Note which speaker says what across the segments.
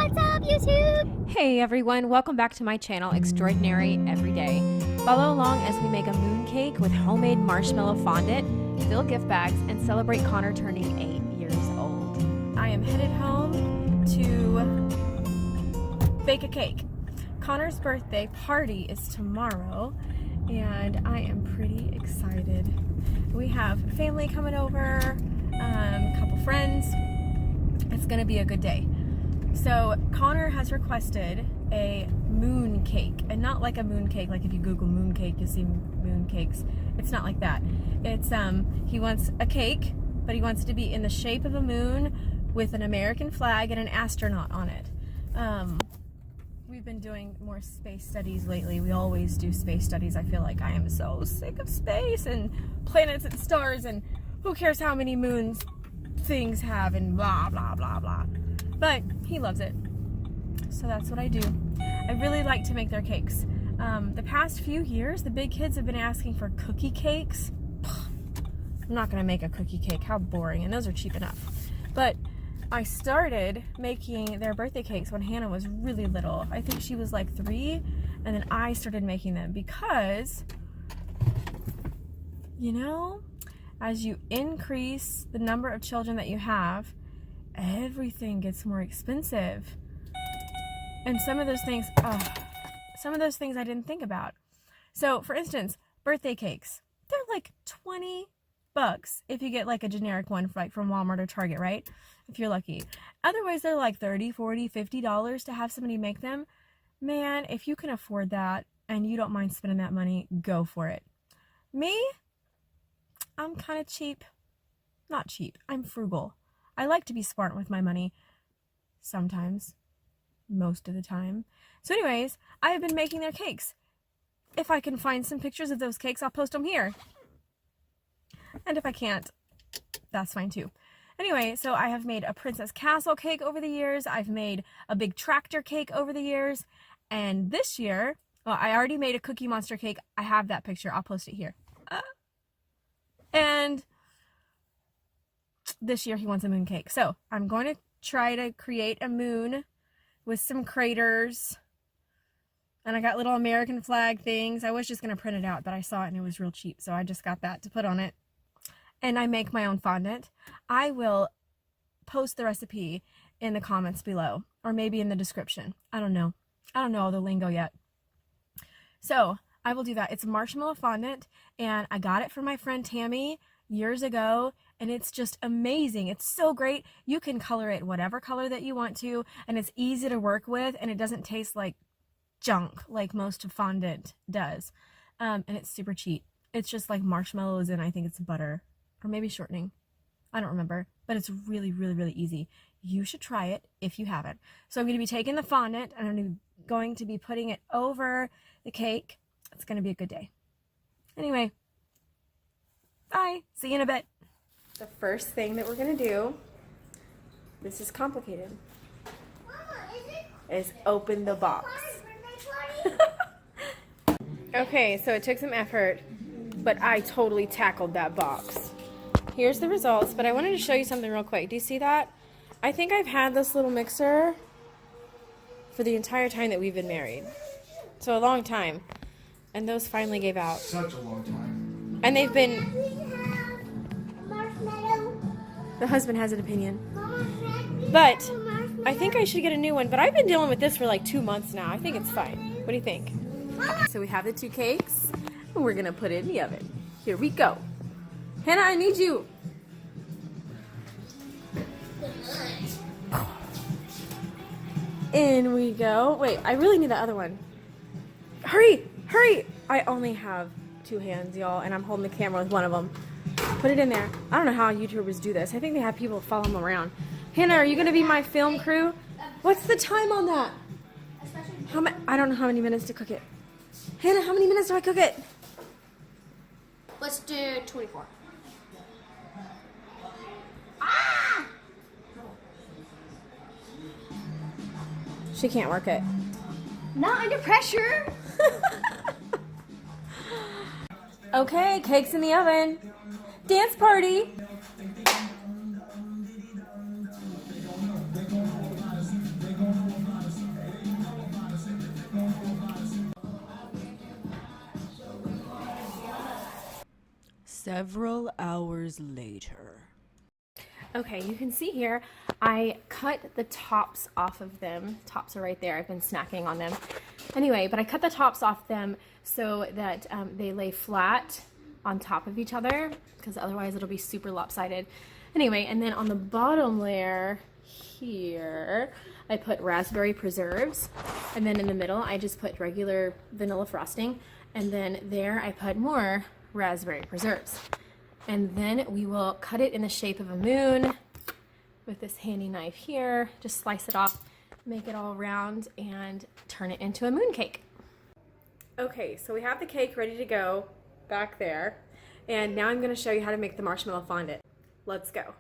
Speaker 1: What's up, YouTube?
Speaker 2: Hey everyone, welcome back to my channel, Extraordinary Everyday. Follow along as we make a moon cake with homemade marshmallow fondant, fill gift bags, and celebrate Connor turning 8 years old. I am headed home to bake a cake. Connor's birthday party is tomorrow, and I am pretty excited. We have family coming over, a couple friends. It's gonna be a good day. So Connor has requested a moon cake, and not like a moon cake, like if you Google moon cake, you see moon cakes. It's not like that. It's, he wants a cake, but he wants it to be in the shape of a moon with an American flag and an astronaut on it. We've been doing more space studies lately. We always do space studies. I feel like I am so sick of space and planets and stars and who cares how many moons things have and blah, blah, blah, blah. But he loves it. So that's what I do. I really like to make their cakes. The past few years, the big kids have been asking for cookie cakes. I'm not gonna make a cookie cake, how boring, and those are cheap enough. But I started making their birthday cakes when Hannah was really little. I think she was like 3, and then I started making them because, you know, as you increase the number of children that you have, everything gets more expensive. And some of those things I didn't think about. So for instance, birthday cakes, they're like $20 if you get like a generic one from Walmart or Target, right? If you're lucky. Otherwise they're like $30, $40, $50 to have somebody make them. Man, if you can afford that and you don't mind spending that money, go for it. Me, I'm kind of cheap. Not cheap, I'm frugal. I like to be smart with my money. Sometimes. Most of the time. So anyways, I have been making their cakes. If I can find some pictures of those cakes, I'll post them here. And if I can't, that's fine too. Anyway, so I have made a Princess Castle cake over the years. I've made a big tractor cake over the years. And this year, well, I already made a Cookie Monster cake. I have that picture. I'll post it here. And this year he wants a moon cake. So I'm going to try to create a moon with some craters. And I got little American flag things. I was just going to print it out, but I saw it and it was real cheap. So I just got that to put on it. And I make my own fondant. I will post the recipe in the comments below, or maybe in the description. I don't know. I don't know all the lingo yet. So I will do that. It's marshmallow fondant, and I got it from my friend Tammy years ago, and it's just amazing. It's so great. You can color it whatever color that you want to, and it's easy to work with, and it doesn't taste like junk like most fondant does. And it's super cheap. It's just like marshmallows, and I think it's butter. Or maybe shortening. I don't remember. But it's really, really, really easy. You should try it if you haven't. So I'm going to be taking the fondant and I'm going to be putting it over the cake. It's going to be a good day. Anyway. Bye. See you in a bit. The first thing that we're going to do, this is complicated, is open the box. Okay, so it took some effort, but I totally tackled that box. Here's the results, but I wanted to show you something real quick. Do you see that? I think I've had this little mixer for the entire time that we've been married. So a long time. And those finally gave out.
Speaker 3: Such a long time.
Speaker 2: And they've been...
Speaker 1: Marshmallow.
Speaker 2: The husband has an opinion. But I think I should get a new one. But I've been dealing with this for like 2 months now. I think it's fine. What do you think? So we have the 2 cakes, and we're going to put it in the oven. Here we go. Hannah, I need you. In we go. Wait, I really need the other one. Hurry, hurry. I only have 2 hands, y'all, and I'm holding the camera with one of them. Put it in there. I don't know how YouTubers do this. I think they have people follow them around. Hannah, are you going to be my film crew? What's the time on that? I don't know how many minutes to cook it. Hannah, how many minutes do I cook it?
Speaker 1: Let's do 24.
Speaker 2: She can't work it.
Speaker 1: Not under pressure.
Speaker 2: Okay, cake's in the oven. Dance party.
Speaker 3: Several hours later.
Speaker 2: Okay, you can see here, I cut the tops off of them. Tops are right there. I've been snacking on them. Anyway, but I cut the tops off them so that they lay flat on top of each other, because otherwise it'll be super lopsided. Anyway, and then on the bottom layer here, I put raspberry preserves, and then in the middle I just put regular vanilla frosting, and then there I put more raspberry preserves. And then we will cut it in the shape of a moon with this handy knife here. Just slice it off, make it all round, and turn it into a moon cake. Okay, so we have the cake ready to go back there, and now I'm going to show you how to make the marshmallow fondant. Let's go.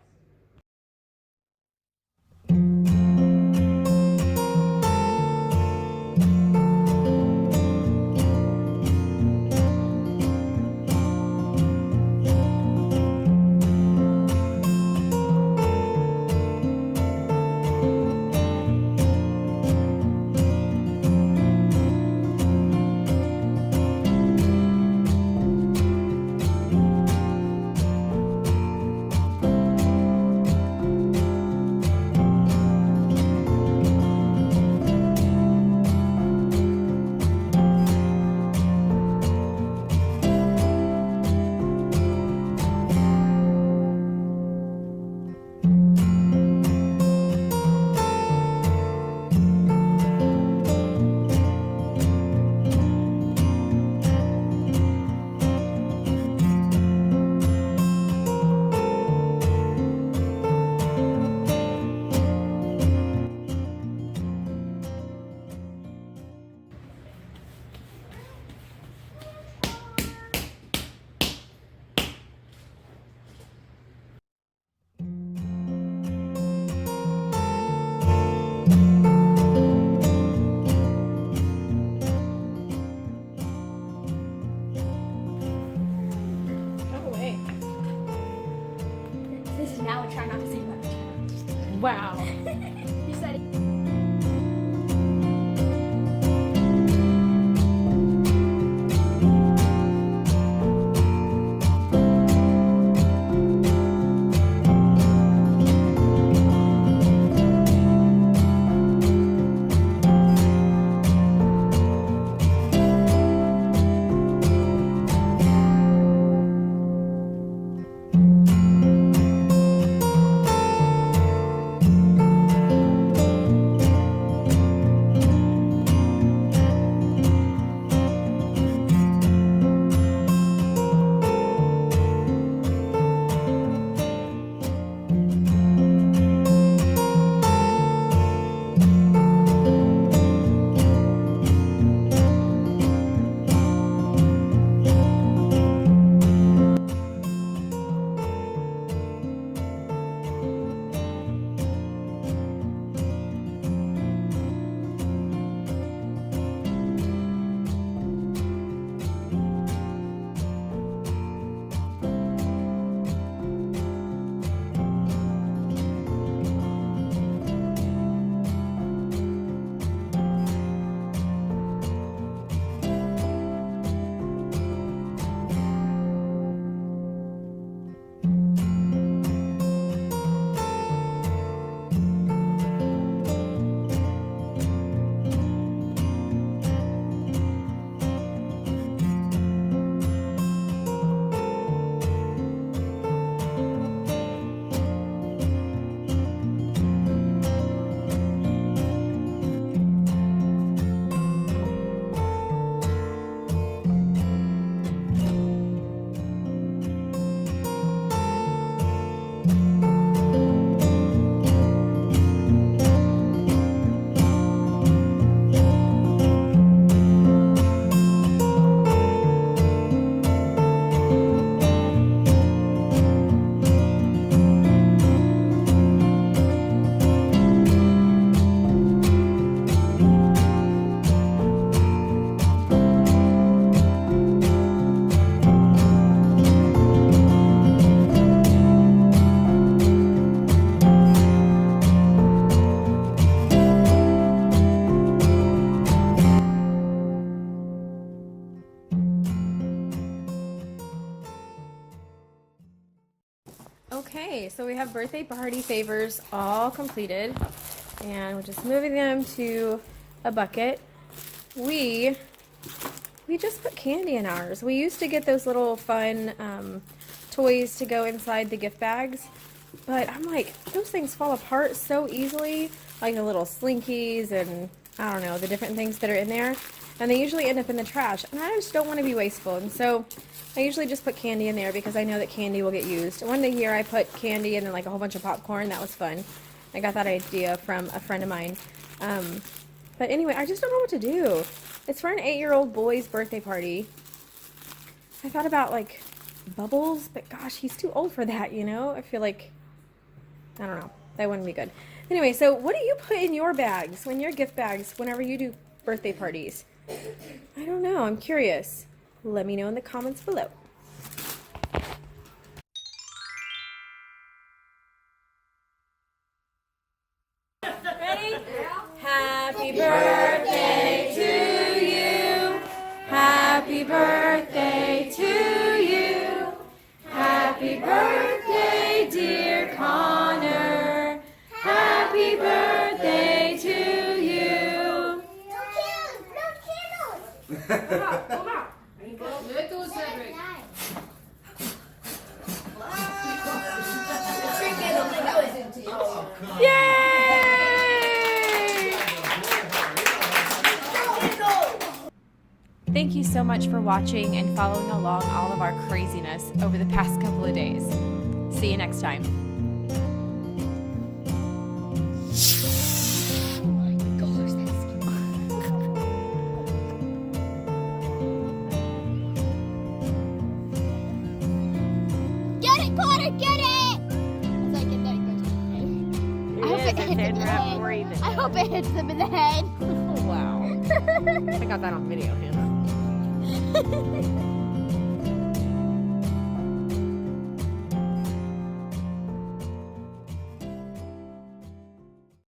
Speaker 2: Okay, so we have birthday party favors all completed, and we're just moving them to a bucket. We just put candy in ours. We used to get those little fun toys to go inside the gift bags, but I'm like, those things fall apart so easily, like the little slinkies and I don't know, the different things that are in there, and they usually end up in the trash, and I just don't want to be wasteful, and so I usually just put candy in there because I know that candy will get used. One year I put candy and then like a whole bunch of popcorn. That was fun. I got that idea from a friend of mine. But anyway, I just don't know what to do. It's for an 8-year-old boy's birthday party. I thought about like bubbles, but gosh, he's too old for that, you know? I feel like, I don't know, that wouldn't be good. Anyway, so what do you put in your bags, in your gift bags, whenever you do birthday parties? I don't know, I'm curious. Let me know in the comments below. Ready? Happy birthday to you. Happy birthday to you. Happy birthday, dear Connor. Happy birthday to you. Yay! Thank you so much for watching and following along all of our craziness over the past couple of days. See you next time.
Speaker 1: Get it, Connor, get it! It's like it goes. I hope it hits him in the head. I hope it hits him in the head.
Speaker 2: Wow. I got that on video, Hannah.